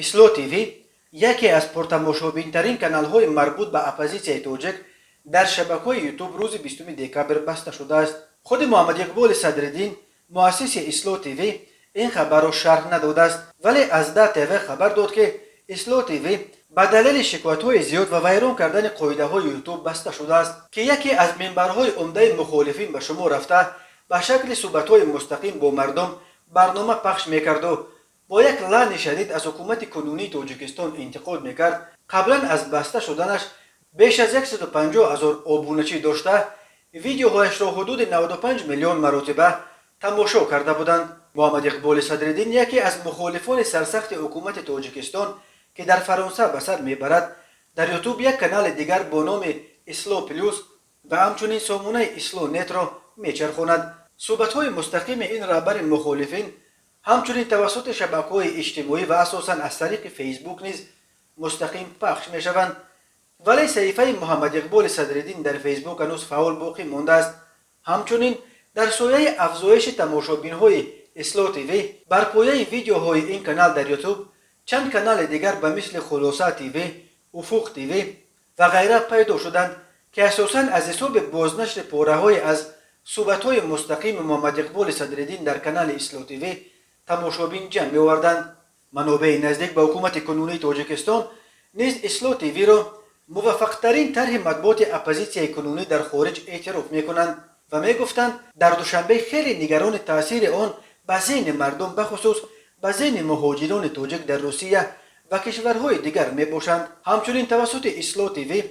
اسلو تیوی یکی از پرتماشابین‌ترین کانال‌های مربوط به اپوزیسیای تاجیک در شبکه‌های یوتیوب روز 20 دکبر بسته شده است. خود محمد اقبال صدرالدین مؤسس اسلو تیوی این خبر را شرح نداده است، ولی از ده تیوی خبر داد که اسلو تیوی به دلیل شکایت‌های زیاد و ویران کردن قاعده‌های یوتیوب بسته شده است که یکی از منبرهای عمده مخالفین به شما رفته به شکل صحبت‌های مستقیم با مردم برنامه پخش می‌کرد و با یک لعن شدید از حکومت کنونی تاجیکستان انتقاد می‌کرد. قبلا از بسته شدنش بیش از 150,000 آبونچی داشته، ویدیوهایش را حدود 95 میلیون مرتبه تماشا کرده بودند. محمد اقبال صدرالدین یکی از مخالفان سرسخت حکومت تاجیکستان که در فرانسه به سر میبرد، در یوتیوب یک کانال دیگر با نام اسلو پلوس و همچنین سامانه اسلو نت را میچرخاند. صحبت‌های مستقیم این رهبر مخالفین همچنین توسط شبکه‌های اجتماعی و اساساً از طریق فیسبوک نیز مستقیم پخش می‌شوند، ولی صحیفه محمد اقبال صدرالدین در فیسبوک هنوز فعال باقی مانده است. همچنین در سایه افزایش تماشابین‌های اسلو تیوی بر پایه ویدیوهای این کانال در یوتیوب چند کانال دیگر به مثل خلاصه تیوی، افق تیوی و غیره پیدا شدند که اساساً از حساب بازنشر پاره‌های از صحبت‌های مستقیم محمد اقبال صدرالدین در کانال اسلو تیوی تماشابین جمع می‌آوردند. منابع نزدیک به حکومت کنونی تاجیکستان نیز اسلو تیوی را موفق‌ترین طرح مطبوعات اپوزیسیای کنونی در خارج اعتراف می‌کنند و می‌گفتند در دوشنبه خیلی نگران تاثیر آن به ذهن مردم، بخصوص به ذهن مهاجران تاجیک در روسیه و کشورهای دیگر میباشند. همچنین توسط اسلو تیوی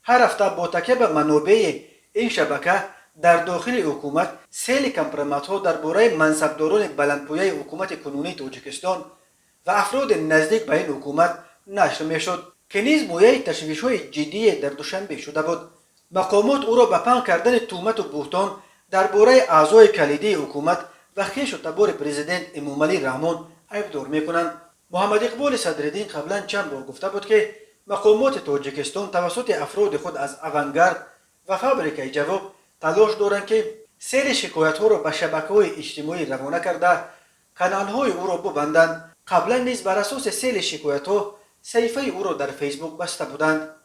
هر هفته با تکیه به منابع این شبکه در داخل حکومت سیل کمپرامت‌ها درباره منصبداران بلندپایه حکومت کنونی تاجیکستان و افراد نزدیک به این حکومت نشر میشد که نیز مویه تشویش‌های جدی در دوشنبه شده بود. مقامات او را به پنهان کردن تهمت و بهتان درباره اعضای کلیدی حکومت و خویش و تبار پرزیدنت امامعلی رحمان ایبدار میکنند. محمد اقبال صدرالدین قبلا چند بار گفته بود که مقامات تاجیکستان توسط افراد خود از اوانگارد و فابریکه جواب تلاش دارند که سیل شکایت‌ها را به شبکه‌های اجتماعی روانه کرده کانال‌های او را ببندند. قبلا نیز بر اساس سیل شکایت‌ها صحیفه او را در فیسبوک بسته بودند.